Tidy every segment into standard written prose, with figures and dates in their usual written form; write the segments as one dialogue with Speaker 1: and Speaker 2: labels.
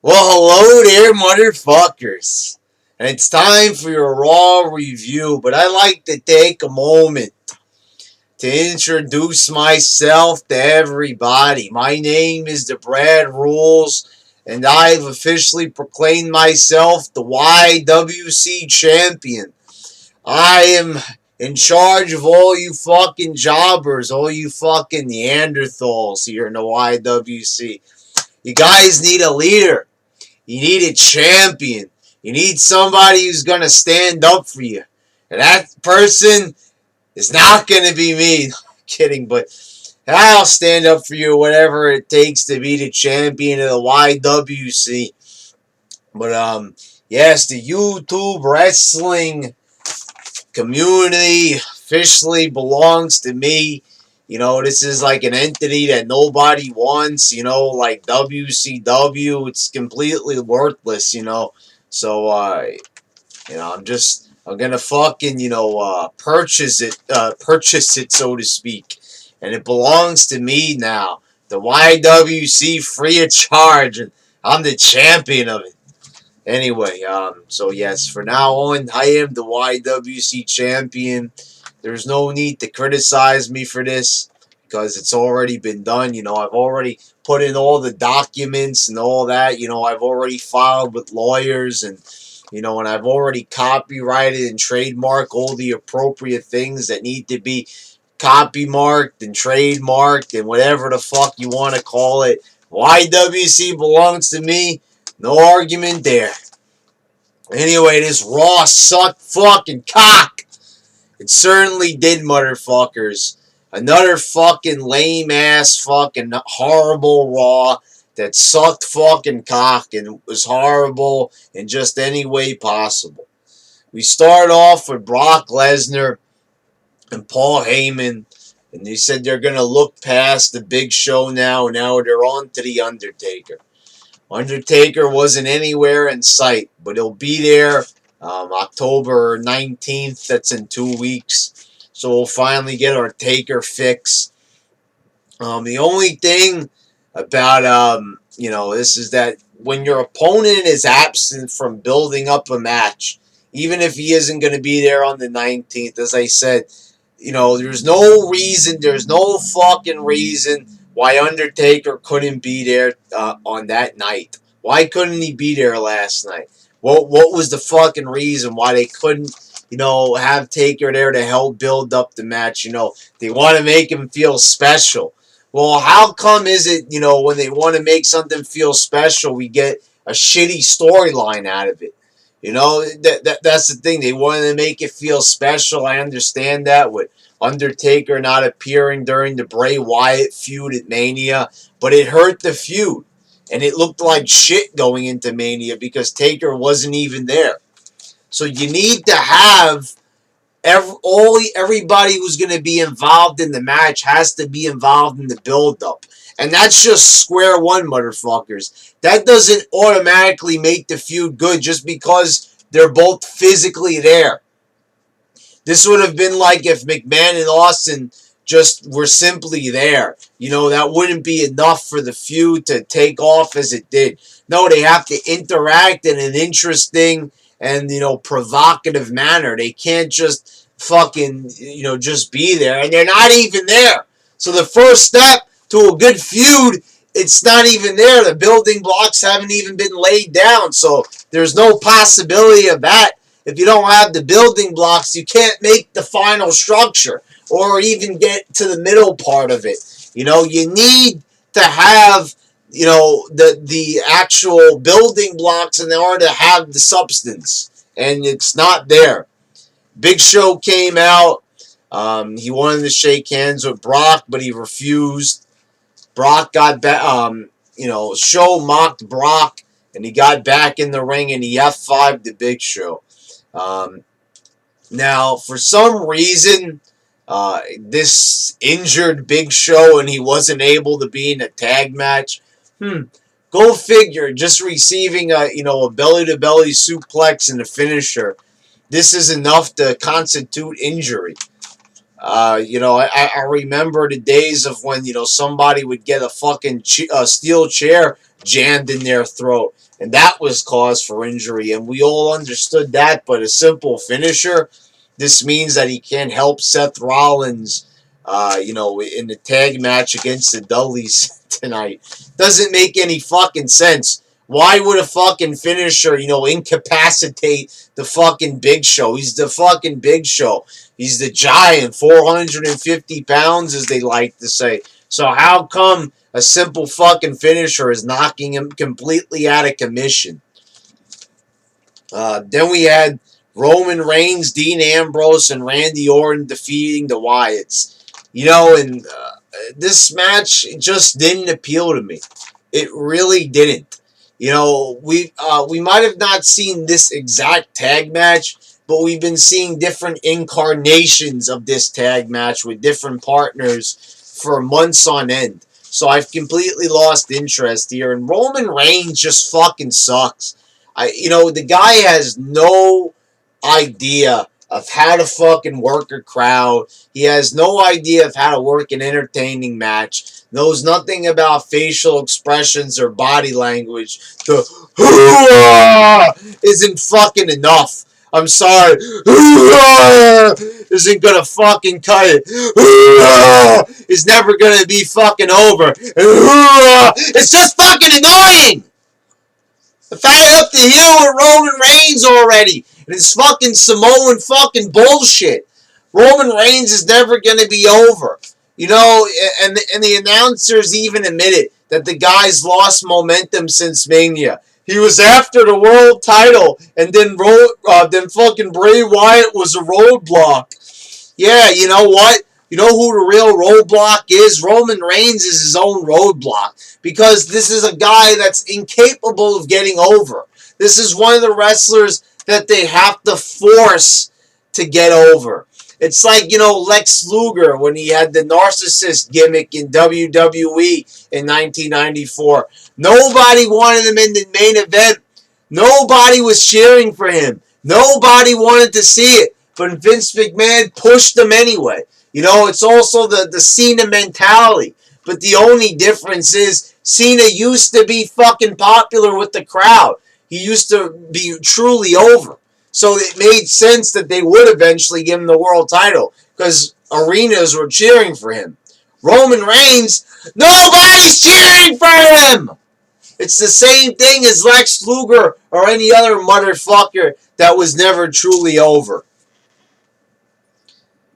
Speaker 1: Well, hello there, motherfuckers. And it's time for your Raw review, but I like to take a moment to introduce myself to everybody. My name is the Brad Rules, and I've officially proclaimed myself the YWC champion. I am in charge of all you fucking jobbers, all you fucking Neanderthals here in the YWC. You guys need a leader. You need a champion. You need somebody who's going to stand up for you. And that person is not going to be me. No, I'm kidding, but I'll stand up for you, whatever it takes to be the champion of the YWC. But, yes, the YouTube wrestling community officially belongs to me. You know, this is like an entity that nobody wants, like WCW. It's completely worthless, So, I'm gonna fucking, purchase it, so to speak. And it belongs to me now. The YWC free of charge, and I'm the champion of it. Anyway, so yes, for now on, I am the YWC champion. There's no need to criticize me for this because it's already been done. I've already put in all the documents and all that. I've already filed with lawyers and I've already copyrighted and trademarked all the appropriate things that need to be copy marked and trademarked and whatever the fuck you want to call it. YWC belongs to me. No argument there. Anyway, this Raw sucked fucking cock. It certainly did, motherfuckers. Another fucking lame ass fucking horrible Raw that sucked fucking cock and was horrible in just any way possible. We start off with Brock Lesnar and Paul Heyman, and they said they're going to look past the Big Show now. Now they're on to The Undertaker. Undertaker wasn't anywhere in sight, but he'll be there October 19th. That's in 2 weeks. So we'll finally get our Taker fix. The only thing about, this is that when your opponent is absent from building up a match, even if he isn't going to be there on the 19th, as I said, there's no reason, there's no fucking reason why Undertaker couldn't be there on that night. Why couldn't he be there last night? What was the fucking reason why they couldn't, have Taker there to help build up the match? They want to make him feel special. Well, how come is it, when they want to make something feel special, we get a shitty storyline out of it? That's the thing. They wanted to make it feel special. I understand that with Undertaker not appearing during the Bray Wyatt feud at Mania, but it hurt the feud. And it looked like shit going into Mania because Taker wasn't even there. So you need to have everybody who's going to be involved in the match has to be involved in the build-up. And that's just square one, motherfuckers. That doesn't automatically make the feud good just because they're both physically there. This would have been like if McMahon and Austin just were simply there. That wouldn't be enough for the feud to take off as it did. No, they have to interact in an interesting and, provocative manner. They can't just fucking, just be there. And they're not even there. So the first step to a good feud, it's not even there. The building blocks haven't even been laid down. So there's no possibility of that. If you don't have the building blocks, you can't make the final structure or even get to the middle part of it. You need to have, the actual building blocks in order to have the substance. And it's not there. Big Show came out. He wanted to shake hands with Brock, but he refused. Brock got back, Show mocked Brock, and he got back in the ring, and he F5'd the Big Show. Now, for some reason, this injured Big Show, and he wasn't able to be in a tag match. Go figure. Just receiving a belly-to-belly suplex and a finisher. This is enough to constitute injury. I remember the days of when, somebody would get a fucking steel chair jammed in their throat. And that was cause for injury. And we all understood that. But a simple finisher, this means that he can't help Seth Rollins, in the tag match against the Dudleys tonight. Doesn't make any fucking sense. Why would a fucking finisher, incapacitate the fucking Big Show? He's the fucking Big Show. He's the giant, 450 pounds, as they like to say. So how come a simple fucking finisher is knocking him completely out of commission? Then we had Roman Reigns, Dean Ambrose, and Randy Orton defeating the Wyatts. And this match just didn't appeal to me. It really didn't. We might have not seen this exact tag match, but we've been seeing different incarnations of this tag match with different partners for months on end. So I've completely lost interest here, and Roman Reigns just fucking sucks. The guy has no idea of how to fucking work a crowd. He has no idea of how to work an entertaining match. Knows nothing about facial expressions or body language. The hoo-ah isn't fucking enough. I'm sorry. Hoo-ah isn't gonna fucking cut it. Hoo-ah is never gonna be fucking over. And hoo-ah, it's just fucking annoying. I've had it up the hill with Roman Reigns already. And it's fucking Samoan fucking bullshit. Roman Reigns is never going to be over. And the announcers even admitted that the guy's lost momentum since Mania. He was after the world title, and then fucking Bray Wyatt was a roadblock. Yeah, you know what? You know who the real roadblock is? Roman Reigns is his own roadblock. Because this is a guy that's incapable of getting over. This is one of the wrestlers that they have to force to get over. It's like, Lex Luger when he had the narcissist gimmick in WWE in 1994. Nobody wanted him in the main event. Nobody was cheering for him. Nobody wanted to see it. But Vince McMahon pushed him anyway. It's also the Cena mentality. But the only difference is Cena used to be fucking popular with the crowd. He used to be truly over. So it made sense that they would eventually give him the world title because arenas were cheering for him. Roman Reigns, nobody's cheering for him! It's the same thing as Lex Luger or any other motherfucker that was never truly over.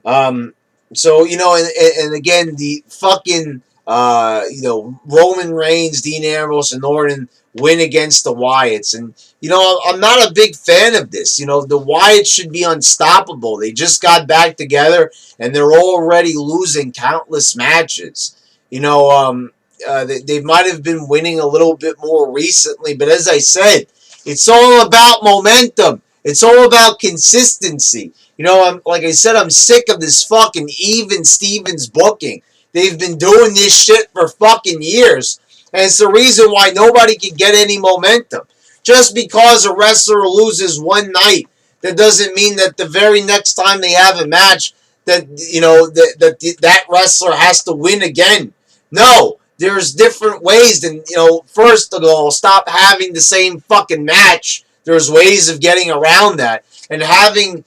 Speaker 1: So, and again, the fucking, Roman Reigns, Dean Ambrose, and Orton win against the Wyatts. And, I'm not a big fan of this. The Wyatts should be unstoppable. They just got back together, and they're already losing countless matches. They might have been winning a little bit more recently, but as I said, it's all about momentum. It's all about consistency. Like I said, I'm sick of this fucking even Stevens booking. They've been doing this shit for fucking years. And it's the reason why nobody can get any momentum. Just because a wrestler loses one night, that doesn't mean that the very next time they have a match, that that wrestler has to win again. No, there's different ways. And first of all, stop having the same fucking match. There's ways of getting around that. And having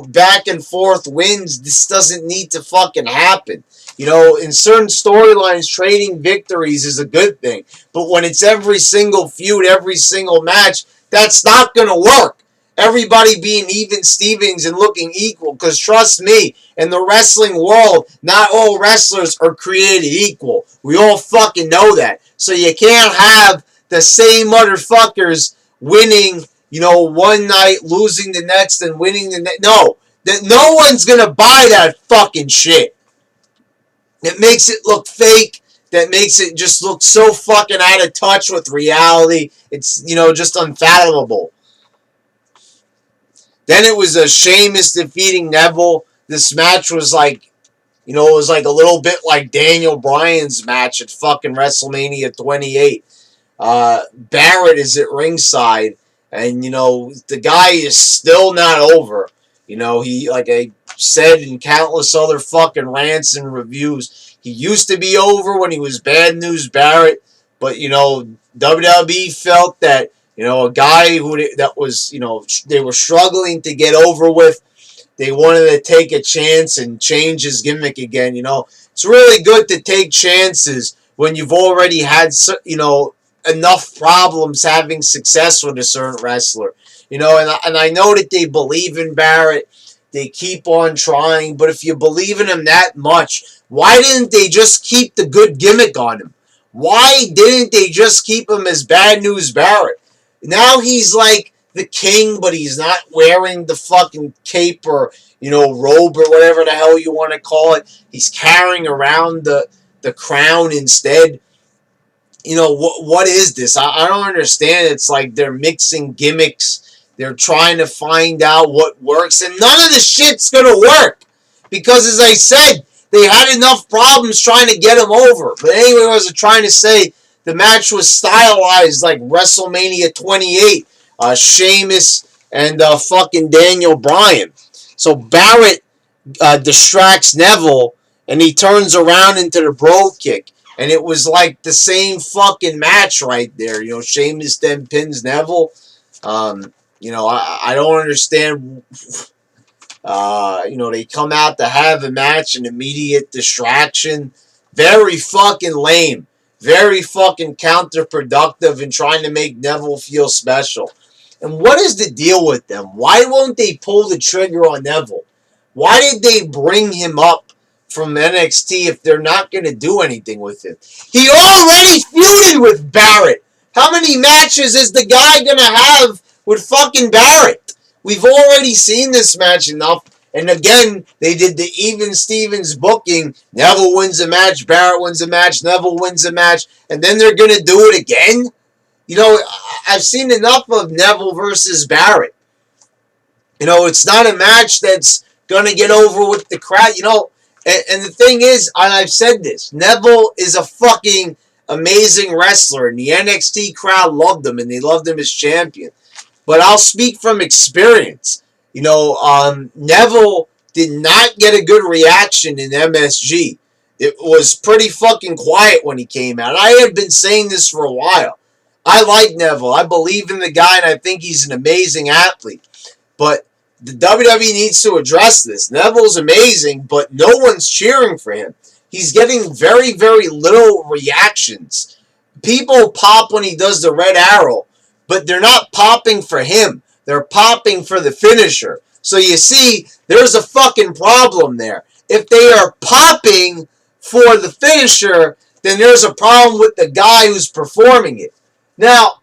Speaker 1: back and forth wins, this doesn't need to fucking happen. In certain storylines, trading victories is a good thing. But when it's every single feud, every single match, that's not going to work. Everybody being even Stevens and looking equal. Because trust me, in the wrestling world, not all wrestlers are created equal. We all fucking know that. So you can't have the same motherfuckers winning, one night, losing the next, and winning the next. No. No one's going to buy that fucking shit. It makes it look fake. That makes it just look so fucking out of touch with reality. It's, just unfathomable. Then it was a Sheamus defeating Neville. This match was like, it was like a little bit like Daniel Bryan's match at fucking WrestleMania 28. Barrett is at ringside. And, the guy is still not over. He, like I said in countless other fucking rants and reviews, he used to be over when he was Bad News Barrett, but, WWE felt that, a guy that was, they were struggling to get over with, they wanted to take a chance and change his gimmick again. It's really good to take chances when you've already had, enough problems having success with a certain wrestler. And I know that they believe in Barrett. They keep on trying, but if you believe in him that much, why didn't they just keep the good gimmick on him? Why didn't they just keep him as Bad News Barrett? Now he's like the king, but he's not wearing the fucking cape or, robe or whatever the hell you want to call it. He's carrying around the crown instead. What is this? I don't understand. It's like they're mixing gimmicks. They're trying to find out what works, and none of the shit's gonna work. Because, as I said, they had enough problems trying to get him over. But anyway, I was trying to say, the match was stylized like WrestleMania 28. Sheamus and fucking Daniel Bryan. So Barrett distracts Neville, and he turns around into the bro kick. And it was like the same fucking match right there. Sheamus then pins Neville. I don't understand. They come out to have a match, an immediate distraction. Very fucking lame. Very fucking counterproductive in trying to make Neville feel special. And what is the deal with them? Why won't they pull the trigger on Neville? Why did they bring him up from NXT if they're not going to do anything with him? He already feuded with Barrett. How many matches is the guy going to have with fucking Barrett? We've already seen this match enough. And again, they did the Even Stevens booking. Neville wins a match, Barrett wins a match, Neville wins a match, and then they're going to do it again? I've seen enough of Neville versus Barrett. It's not a match that's going to get over with the crowd. And the thing is, and I've said this, Neville is a fucking amazing wrestler, and the NXT crowd loved him, and they loved him as champion. But I'll speak from experience. Neville did not get a good reaction in MSG. It was pretty fucking quiet when he came out. I have been saying this for a while. I like Neville. I believe in the guy, and I think he's an amazing athlete. But the WWE needs to address this. Neville's amazing, but no one's cheering for him. He's getting very, very little reactions. People pop when he does the red arrow, but they're not popping for him. They're popping for the finisher. So you see, there's a fucking problem there. If they are popping for the finisher, then there's a problem with the guy who's performing it. Now,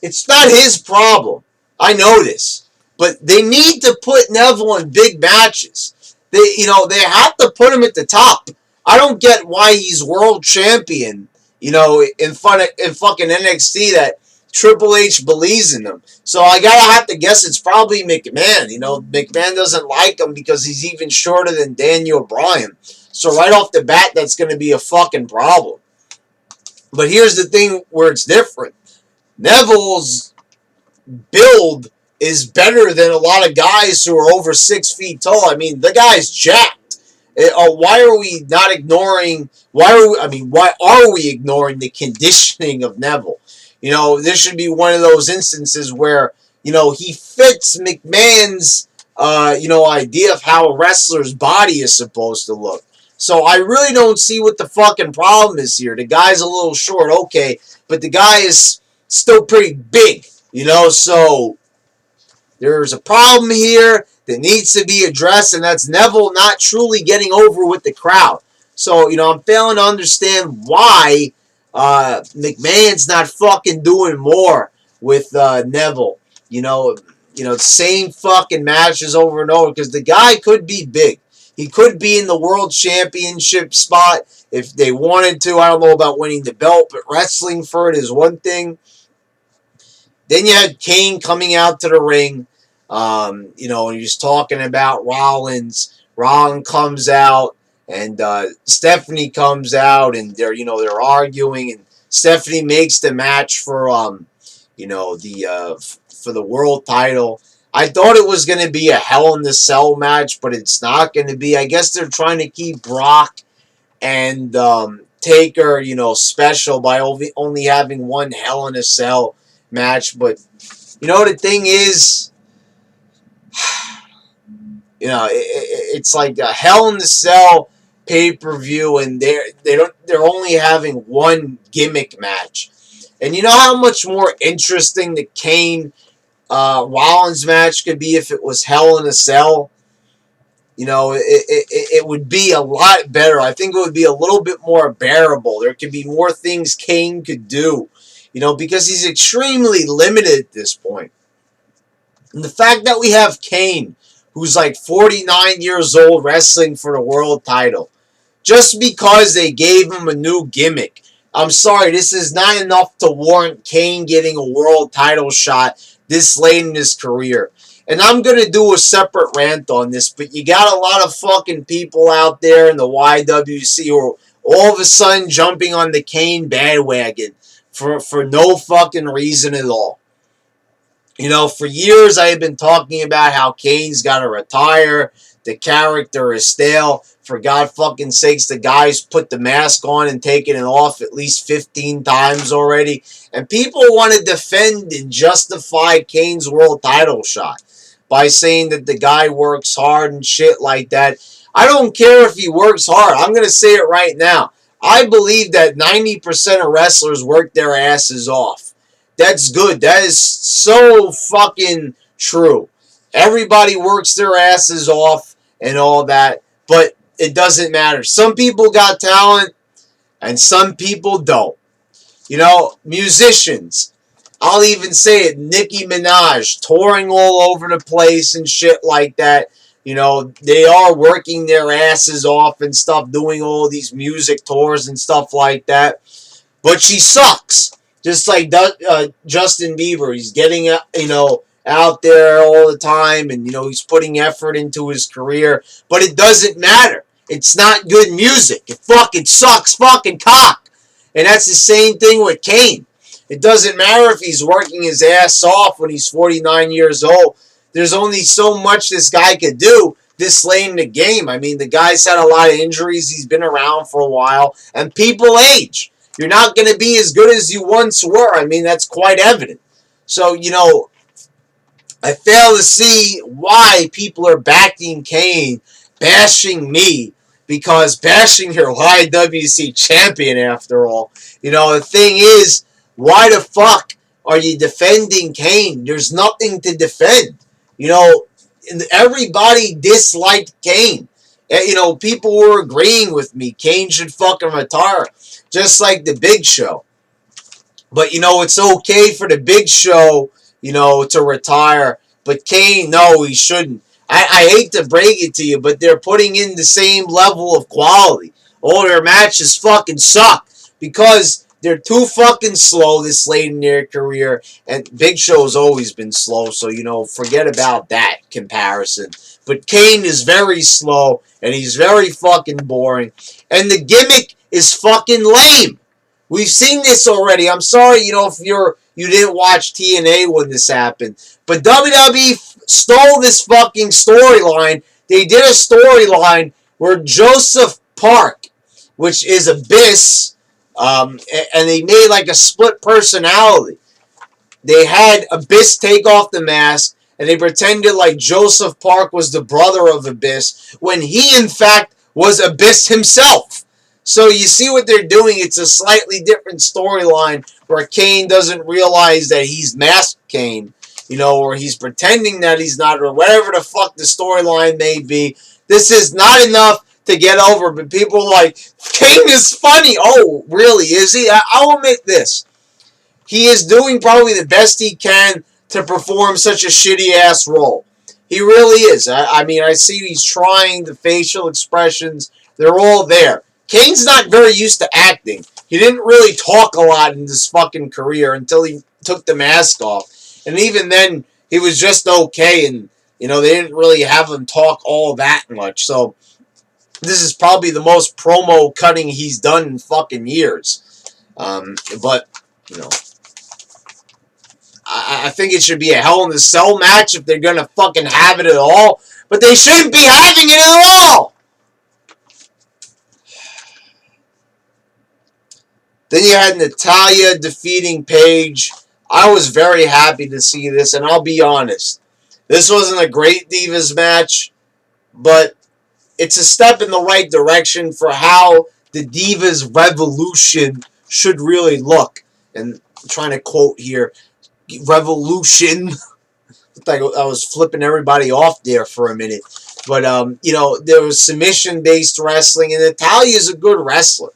Speaker 1: it's not his problem. I know this. But they need to put Neville in big matches. They have to put him at the top. I don't get why he's world champion, in fucking NXT, that Triple H believes in him. So I gotta have to guess it's probably McMahon. McMahon doesn't like him because he's even shorter than Daniel Bryan. So right off the bat, that's going to be a fucking problem. But here's the thing where it's different. Neville's build is better than a lot of guys who are over 6 feet tall. I mean, the guy's jacked. Why are we not ignoring? Why are we ignoring the conditioning of Neville? This should be one of those instances where he fits McMahon's idea of how a wrestler's body is supposed to look. So I really don't see what the fucking problem is here. The guy's a little short, okay, but the guy is still pretty big. So there's a problem here that needs to be addressed, and that's Neville not truly getting over with the crowd. So, I'm failing to understand why McMahon's not fucking doing more with Neville. Same fucking matches over and over, because the guy could be big. He could be in the world championship spot if they wanted to. I don't know about winning the belt, but wrestling for it is one thing. Then you had Kane coming out to the ring, and he's talking about Rollins. Rollins comes out, and Stephanie comes out, and they're arguing, and Stephanie makes the match for for the world title. I thought it was going to be a Hell in a Cell match, but it's not going to be. I guess they're trying to keep Brock and Undertaker, you know, special by only having one Hell in a Cell match. But, you know, the thing is, you know, it's like a Hell in a Cell pay-per-view, and they're only having one gimmick match. And you know how much more interesting the Kane Rollins match could be if it was Hell in a Cell? You know, it would be a lot better. I think it would be a little bit more bearable. There could be more things Kane could do, you know, because he's extremely limited at this point. And the fact that we have Kane, who's like 49 years old, wrestling for the world title, just because they gave him a new gimmick. I'm sorry, this is not enough to warrant Kane getting a world title shot this late in his career. And I'm going to do a separate rant on this, but you got a lot of fucking people out there in the YWC who are all of a sudden jumping on the Kane bandwagon for no fucking reason at all. You know, for years I have been talking about how Kane's got to retire. The character is stale. For God fucking sakes, the guy's put the mask on and taken it off at least 15 times already. And people want to defend and justify Kane's world title shot by saying that the guy works hard and shit like that. I don't care if he works hard. I'm going to say it right now. I believe that 90% of wrestlers work their asses off. That's good. That is so fucking true. Everybody works their asses off and all that, but it doesn't matter. Some people got talent and some people don't. You know, musicians. I'll even say it, Nicki Minaj, touring all over the place and shit like that. You know, they are working their asses off and stuff, doing all these music tours and stuff like that. But she sucks. Just like Justin Bieber. He's getting, you know, out there all the time, and, you know, he's putting effort into his career. But it doesn't matter. It's not good music. It fucking sucks fucking cock. And that's the same thing with Kane. It doesn't matter if he's working his ass off when he's 49 years old. There's only so much this guy could do this late in the game. I mean, the guy's had a lot of injuries. He's been around for a while. And people age. You're not going to be as good as you once were. I mean, that's quite evident. So, you know, I fail to see why people are backing Kane, bashing me, because bashing your YWC champion, after all. You know, the thing is, why the fuck are you defending Kane? There's nothing to defend. You know, everybody disliked Kane. You know, people were agreeing with me. Kane should fucking retire. Just like the Big Show. But, you know, it's okay for the Big Show, you know, to retire. But Kane, no, he shouldn't. I hate to break it to you, but they're putting in the same level of quality. All their matches fucking suck. Because they're too fucking slow this late in their career. And Big Show's always been slow, so, you know, forget about that comparison. But Kane is very slow, and he's very fucking boring. And the gimmick is fucking lame. We've seen this already. I'm sorry, you know, if you didn't watch TNA when this happened. But WWE stole this fucking storyline. They did a storyline where Joseph Park, which is Abyss, and they made like a split personality. They had Abyss take off the mask, and they pretended like Joseph Park was the brother of Abyss, when he, in fact, was Abyss himself. So you see what they're doing. It's a slightly different storyline where Kane doesn't realize that he's masked Kane, you know, or he's pretending that he's not, or whatever the fuck the storyline may be. This is not enough to get over, but people are like, Kane is funny. Oh, really? Is he? I'll admit this. He is doing probably the best he can to perform such a shitty-ass role. He really is. I mean, I see he's trying, the facial expressions, they're all there. Kane's not very used to acting. He didn't really talk a lot in his fucking career until he took the mask off. And even then, he was just okay, and, you know, they didn't really have him talk all that much. So, this is probably the most promo cutting he's done in fucking years. But, you know, I think it should be a Hell in a Cell match if they're going to fucking have it at all. But they shouldn't be having it at all! Then you had Natalia defeating Paige. I was very happy to see this, and I'll be honest. This wasn't a great Divas match, but it's a step in the right direction for how the Divas Revolution should really look. And I'm trying to quote here, Revolution. Like I was flipping everybody off there for a minute. But, there was submission-based wrestling, and Natalia's a good wrestler.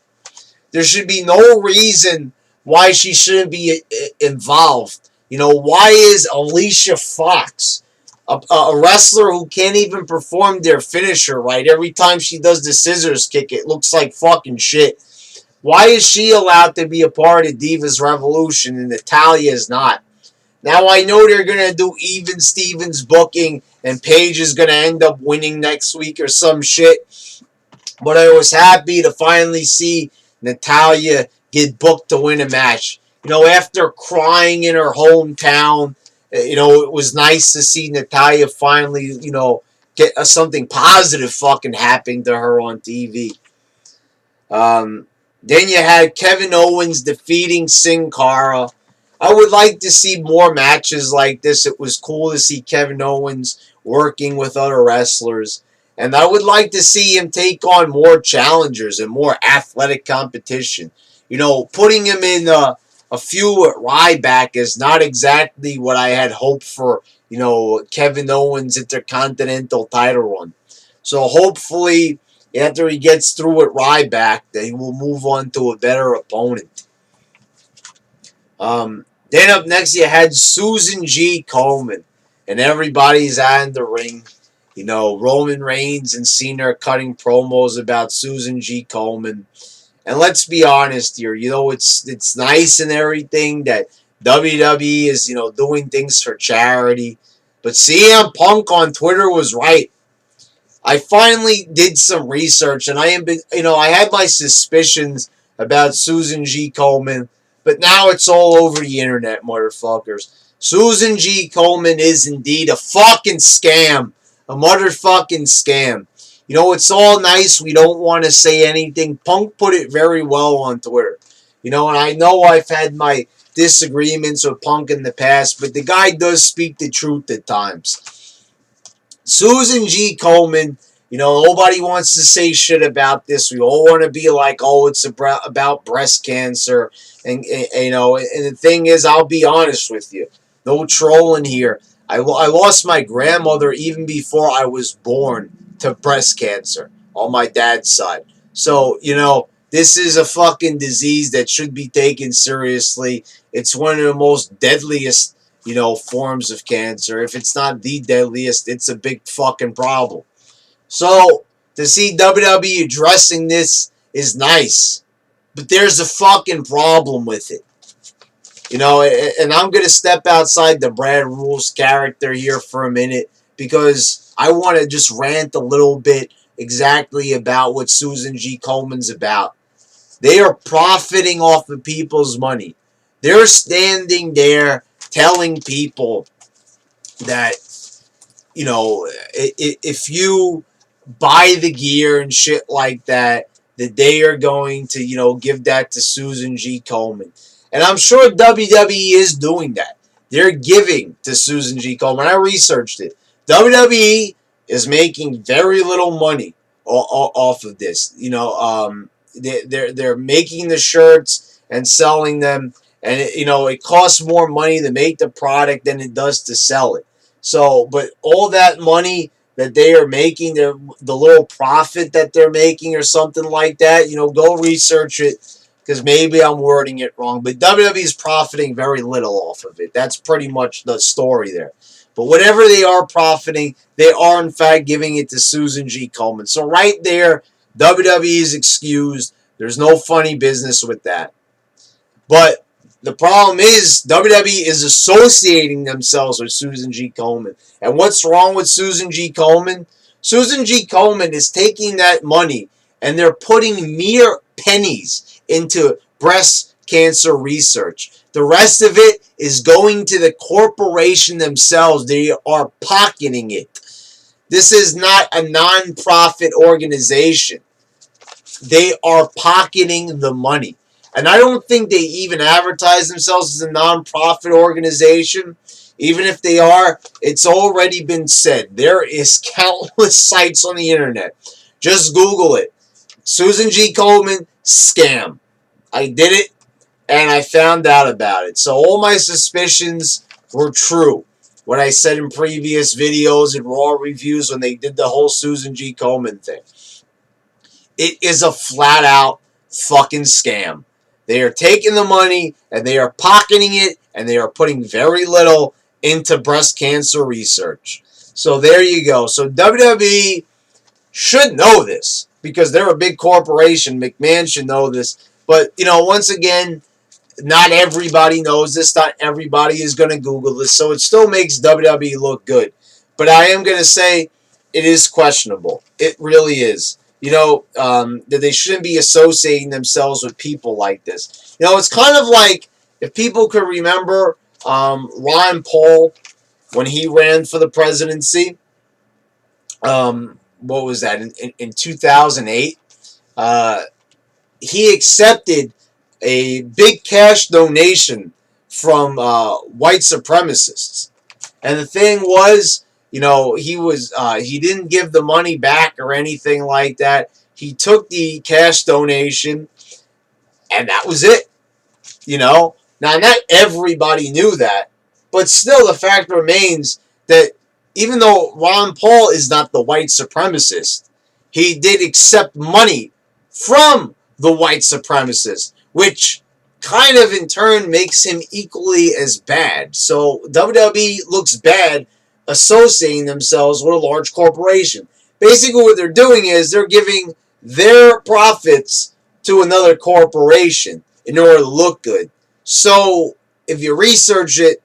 Speaker 1: There should be no reason why she shouldn't be involved. Why is Alicia Fox, a wrestler who can't even perform their finisher right? Every time she does the scissors kick, it looks like fucking shit. Why is she allowed to be a part of Divas Revolution and Natalia is not? Now I know they're going to do even Stevens booking and Paige is going to end up winning next week or some shit. But I was happy to finally see Natalia get booked to win a match. After crying in her hometown, it was nice to see Natalia finally, get something positive fucking happen to her on TV. Then you had Kevin Owens defeating Sin Cara. I would like to see more matches like this. It was cool to see Kevin Owens working with other wrestlers. And I would like to see him take on more challengers and more athletic competition. Putting him in a feud at Ryback is not exactly what I had hoped for, Kevin Owens' Intercontinental title run. So hopefully, after he gets through at Ryback, that he will move on to a better opponent. Then up next, you had Susan G. KOMEN. And everybody's out in the ring. Roman Reigns and Cena are cutting promos about Susan G. KOMEN. And let's be honest here. It's nice and everything that WWE is, doing things for charity. But CM Punk on Twitter was right. I finally did some research, and I had my suspicions about Susan G. KOMEN, but now it's all over the internet, motherfuckers. Susan G. KOMEN is indeed a fucking scam. A motherfucking scam. It's all nice. We don't want to say anything. Punk put it very well on Twitter. And I know I've had my disagreements with Punk in the past, but the guy does speak the truth at times. Susan G. KOMEN, nobody wants to say shit about this. We all want to be like, oh, it's about breast cancer. And the thing is, I'll be honest with you. No trolling here. I lost my grandmother even before I was born to breast cancer on my dad's side. So, this is a fucking disease that should be taken seriously. It's one of the most deadliest forms of cancer. If it's not the deadliest, it's a big fucking problem. So, to see WWE addressing this is nice. But there's a fucking problem with it. And I'm going to step outside the Brad Rules character here for a minute because I want to just rant a little bit exactly about what Susan G. KOMEN's about. They are profiting off of people's money. They're standing there telling people that, if you buy the gear and shit like that they are going to, give that to Susan G. KOMEN. And I'm sure WWE is doing that. They're giving to Susan G. KOMEN. I researched it. WWE is making very little money off of this. They're making the shirts and selling them. And, it costs more money to make the product than it does to sell it. So, but all that money that they are making, the little profit that they're making or something like that, go research it because maybe I'm wording it wrong. But WWE is profiting very little off of it. That's pretty much the story there. But whatever they are profiting, they are in fact giving it to Susan G. KOMEN. So right there, WWE is excused. There's no funny business with that. But the problem is WWE is associating themselves with Susan G. KOMEN. And what's wrong with Susan G. KOMEN? Susan G. KOMEN is taking that money and they're putting mere pennies into breast cancer research. The rest of it is going to the corporation themselves. They are pocketing it. This is not a non-profit organization. They are pocketing the money. And I don't think they even advertise themselves as a non-profit organization. Even if they are, it's already been said. There is countless sites on the internet. Just Google it. Susan G. Komen, scam. I did it, and I found out about it. So all my suspicions were true. What I said in previous videos and Raw reviews when they did the whole Susan G. Komen thing. It is a flat-out fucking scam. They are taking the money, and they are pocketing it, and they are putting very little into breast cancer research. So there you go. So WWE should know this because they're a big corporation. McMahon should know this. But, once again, not everybody knows this. Not everybody is going to Google this. So it still makes WWE look good. But I am going to say it is questionable. It really is. That they shouldn't be associating themselves with people like this. It's kind of like, if people could remember Ron Paul when he ran for the presidency. What was that? In 2008, he accepted a big cash donation from white supremacists. And the thing was, he didn't give the money back or anything like that. He took the cash donation, and that was it. Now, not everybody knew that, but still the fact remains that even though Ron Paul is not the white supremacist, he did accept money from the white supremacists, which kind of in turn makes him equally as bad. So WWE looks bad associating themselves with a large corporation. Basically what they're doing is they're giving their profits to another corporation in order to look good. So if you research it,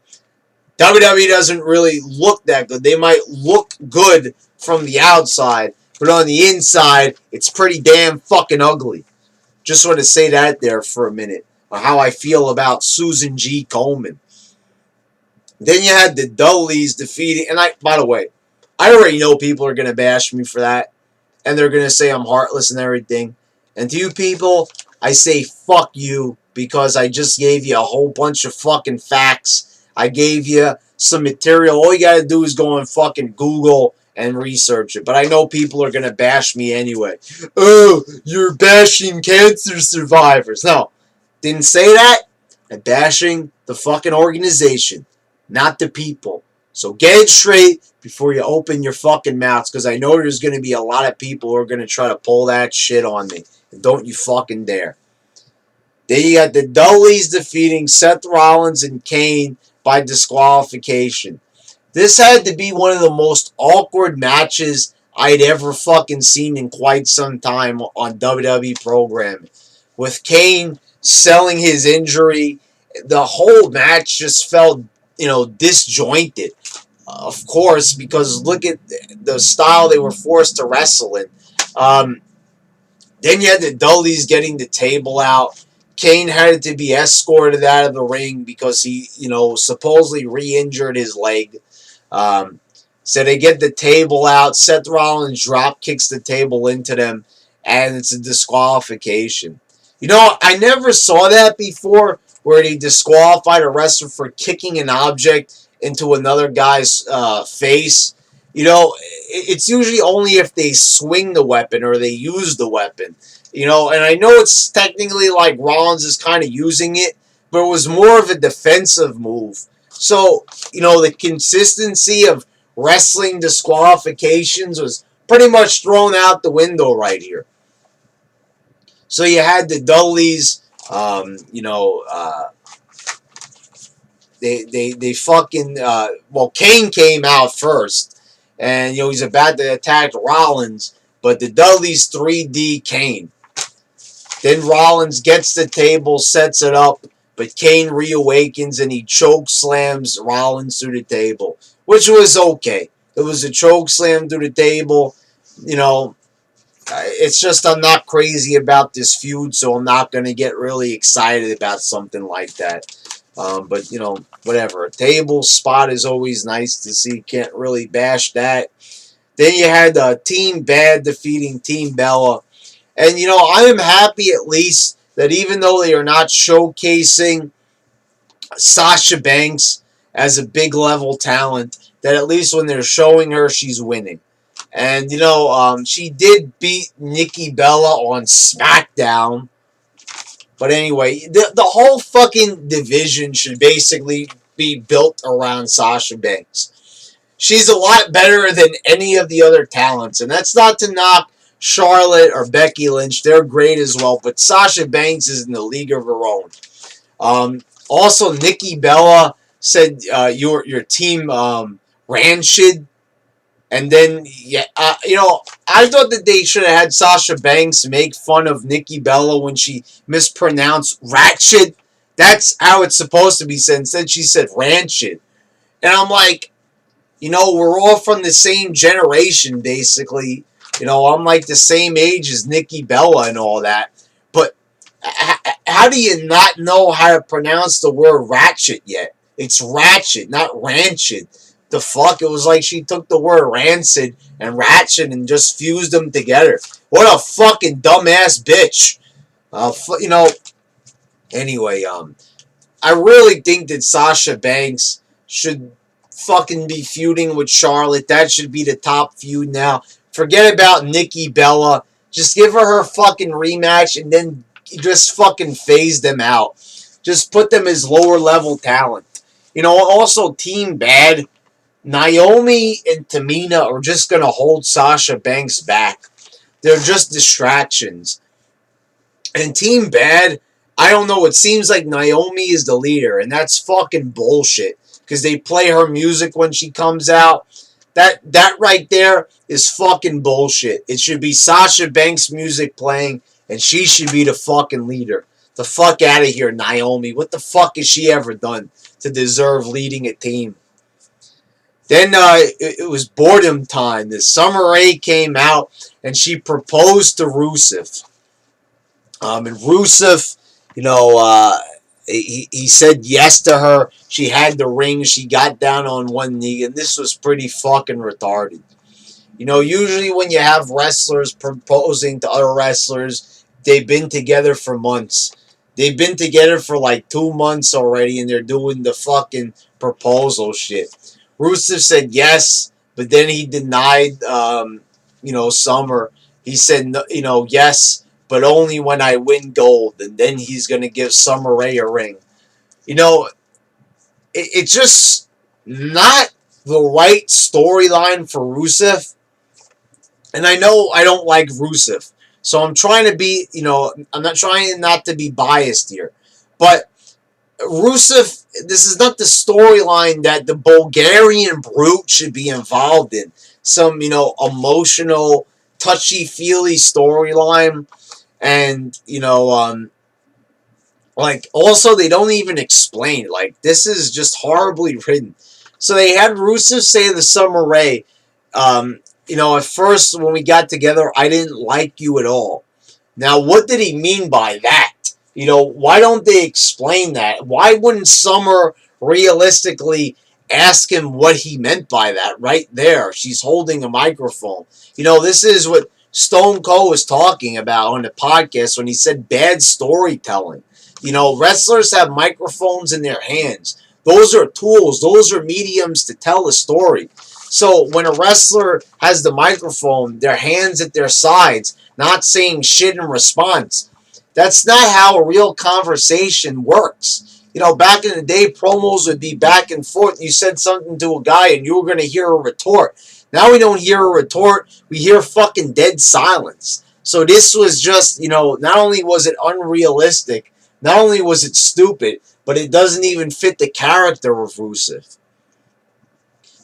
Speaker 1: WWE doesn't really look that good. They might look good from the outside, but on the inside, it's pretty damn fucking ugly. Just want to say that there for a minute, on how I feel about Susan G. Komen. Then you had the Dudleys defeating, and by the way, I already know people are going to bash me for that, and they're going to say I'm heartless and everything. And to you people, I say fuck you, because I just gave you a whole bunch of fucking facts. I gave you some material. All you got to do is go and fucking Google and research it. But I know people are going to bash me anyway. Oh, you're bashing cancer survivors. No, didn't say that. I'm bashing the fucking organization, not the people. So get it straight before you open your fucking mouths, because I know there's going to be a lot of people who are going to try to pull that shit on me. And don't you fucking dare. Then you got the Dudleys defeating Seth Rollins and Kane by disqualification. This had to be one of the most awkward matches I'd ever fucking seen in quite some time on WWE programming. With Kane selling his injury, the whole match just felt, disjointed. Of course, because look at the style they were forced to wrestle in. Then you had the Dudleys getting the table out. Kane had to be escorted out of the ring because he, supposedly re-injured his leg. So they get the table out. Seth Rollins drop kicks the table into them, and it's a disqualification. I never saw that before, where they disqualified a wrestler for kicking an object into another guy's face. It's usually only if they swing the weapon or they use the weapon. And I know it's technically like Rollins is kind of using it, but it was more of a defensive move. So, the consistency of wrestling disqualifications was pretty much thrown out the window right here. So you had the Dudleys, they fucking, Kane came out first, and, he's about to attack Rollins, but the Dudleys 3D Kane. Then Rollins gets the table, sets it up, but Kane reawakens and he choke slams Rollins through the table, which was okay. It was a choke slam through the table. It's just I'm not crazy about this feud, so I'm not going to get really excited about something like that. But, whatever. A table spot is always nice to see. Can't really bash that. Then you had Team Bad defeating Team Bella. And, I am happy at least that even though they are not showcasing Sasha Banks as a big level talent, that at least when they're showing her, she's winning. And, she did beat Nikki Bella on SmackDown. But anyway, the whole fucking division should basically be built around Sasha Banks. She's a lot better than any of the other talents. And that's not to knock Charlotte or Becky Lynch. They're great as well. But Sasha Banks is in the league of her own. Also, Nikki Bella said your team rancid. And then, I thought that they should have had Sasha Banks make fun of Nikki Bella when she mispronounced ratchet. That's how it's supposed to be said. Instead, she said rancid. And I'm like, we're all from the same generation, basically. I'm like the same age as Nikki Bella and all that. But how do you not know how to pronounce the word ratchet yet? It's ratchet, not rancid. The fuck? It was like she took the word rancid and ratchet and just fused them together. What a fucking dumbass bitch. Anyway, I really think that Sasha Banks should fucking be feuding with Charlotte. That should be the top feud now. Forget about Nikki Bella. Just give her fucking rematch and then just fucking phase them out. Just put them as lower level talent. Also Team Bad. Naomi and Tamina are just going to hold Sasha Banks back. They're just distractions. And Team Bad, I don't know, it seems like Naomi is the leader, and that's fucking bullshit. Because they play her music when she comes out. That right there is fucking bullshit. It should be Sasha Banks' music playing, and she should be the fucking leader. The fuck out of here, Naomi. What the fuck has she ever done to deserve leading a team? Then it was boredom time. The Summer Rae came out and she proposed to Rusev. And Rusev, he said yes to her. She had the ring. She got down on one knee, and this was pretty fucking retarded. Usually when you have wrestlers proposing to other wrestlers, they've been together for months. They've been together for like 2 months already, and they're doing the fucking proposal shit. Rusev said yes, but then he denied, Summer. He said, yes, but only when I win gold, and then he's going to give Summer Rae a ring. It's just not the right storyline for Rusev. And I know I don't like Rusev. So I'm trying to be, I'm not trying not to be biased here. But Rusev, this is not the storyline that the Bulgarian Brute should be involved in. Some, emotional, touchy-feely storyline. And, also they don't even explain. This is just horribly written. So they had Rusev say to Summer Rae, at first when we got together, I didn't like you at all. Now, what did he mean by that? Why don't they explain that? Why wouldn't Summer realistically ask him what he meant by that right there? She's holding a microphone. This is what Stone Cold was talking about on the podcast when he said bad storytelling. Wrestlers have microphones in their hands. Those are tools. Those are mediums to tell a story. So when a wrestler has the microphone, their hands at their sides, not saying shit in response, that's not how a real conversation works. Back in the day, promos would be back and forth. You said something to a guy and you were going to hear a retort. Now we don't hear a retort. We hear fucking dead silence. So this was just, not only was it unrealistic, not only was it stupid, but it doesn't even fit the character of Rusev.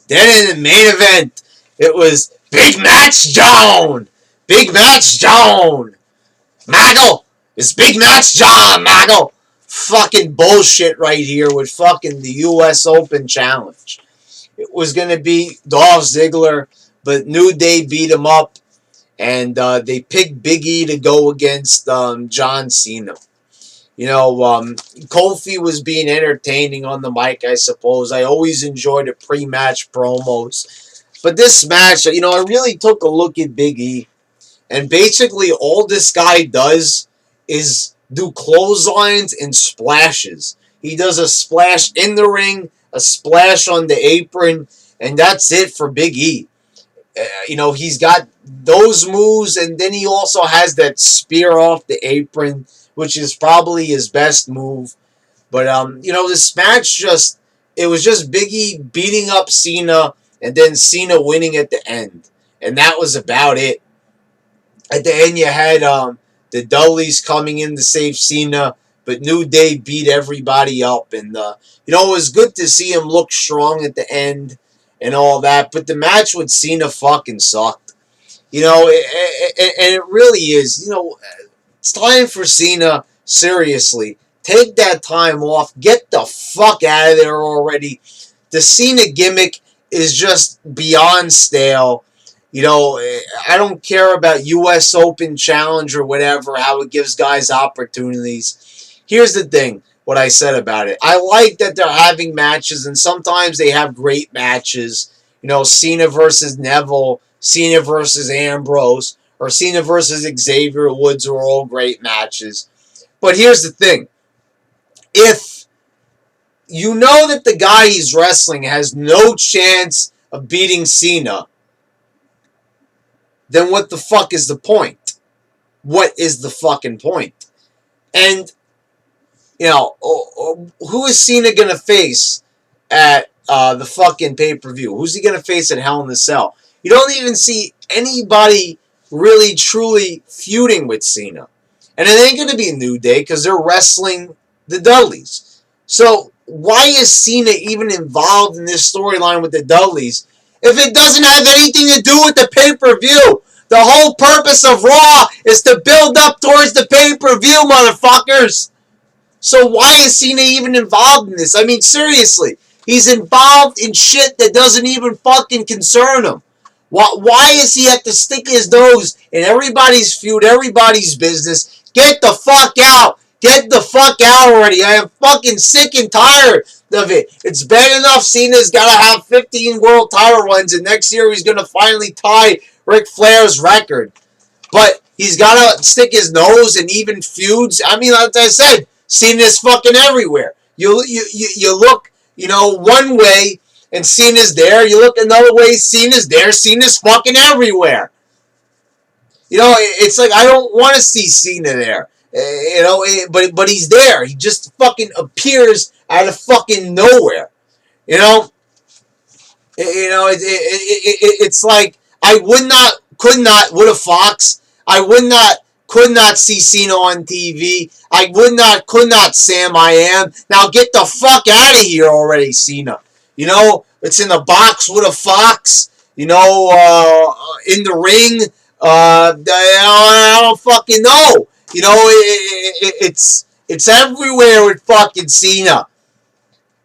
Speaker 1: Then in the main event, it was Big Match John. Big Match John. Maggle. It's Big Match John, Maggle. Fucking bullshit right here with fucking the U.S. Open Challenge. It was going to be Dolph Ziggler, but New Day beat him up, and they picked Big E to go against John Cena. Kofi was being entertaining on the mic, I suppose. I always enjoy the pre-match promos. But this match, I really took a look at Big E, and basically all this guy does is do clotheslines and splashes. He does a splash in the ring, a splash on the apron, and that's it for Big E. He's got those moves, and then he also has that spear off the apron, which is probably his best move. But, this match it was just Big E beating up Cena, and then Cena winning at the end. And that was about it. At the end, you had the Dudleys coming in to save Cena, but New Day beat everybody up. And, it was good to see him look strong at the end and all that. But the match with Cena fucking sucked. And it really is. It's time for Cena, seriously. Take that time off. Get the fuck out of there already. The Cena gimmick is just beyond stale. I don't care about U.S. Open Challenge or whatever, how it gives guys opportunities. Here's the thing, what I said about it. I like that they're having matches, and sometimes they have great matches. Cena versus Neville, Cena versus Ambrose, or Cena versus Xavier Woods are all great matches. But here's the thing. If you know that the guy he's wrestling has no chance of beating Cena, then what the fuck is the point? What is the fucking point? And, who is Cena going to face at the fucking pay-per-view? Who's he going to face at Hell in a Cell? You don't even see anybody really, truly feuding with Cena. And it ain't going to be a New Day because they're wrestling the Dudleys. So, why is Cena even involved in this storyline with the Dudleys if it doesn't have anything to do with the pay-per-view? The whole purpose of Raw is to build up towards the pay-per-view, motherfuckers. So why is Cena even involved in this? I mean, seriously. He's involved in shit that doesn't even fucking concern him. Why is he have to stick his nose in everybody's feud, everybody's business? Get the fuck out. Get the fuck out already. I am fucking sick and tired of it. It's bad enough Cena's got to have 15 world title runs, and next year he's going to finally tie Ric Flair's record. But he's got to stick his nose in even feuds. I mean, like I said, Cena's fucking everywhere. You look, one way, and Cena's there. You look another way, Cena's there. Cena's fucking everywhere. It's like I don't want to see Cena there. But he's there. He just fucking appears out of fucking nowhere. It's like I could not, Fox. I could not see Cena on TV. I could not Sam I Am. Now get the fuck out of here already, Cena. It's in the box with a Fox. In the ring. I don't fucking know. It's everywhere with fucking Cena.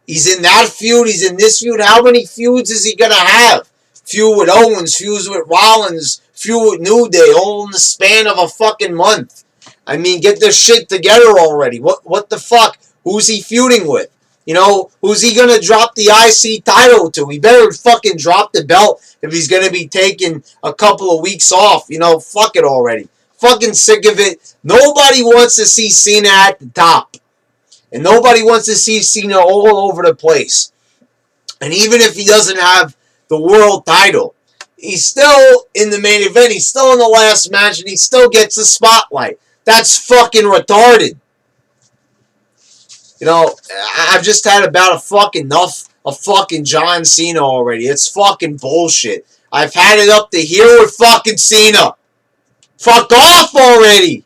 Speaker 1: He's in that feud. He's in this feud. How many feuds is he going to have? Feud with Owens, feuds with Rollins, feud with New Day, all in the span of a fucking month. I mean, get this shit together already. What the fuck? Who's he feuding with? Who's he going to drop the IC title to? He better fucking drop the belt if he's going to be taking a couple of weeks off. Fuck it already. Fucking sick of it. Nobody wants to see Cena at the top. And nobody wants to see Cena all over the place. And even if he doesn't have the world title, he's still in the main event. He's still in the last match, and he still gets the spotlight. That's fucking retarded. I've just had about enough of fucking John Cena already. It's fucking bullshit. I've had it up to here with fucking Cena. Fuck off already!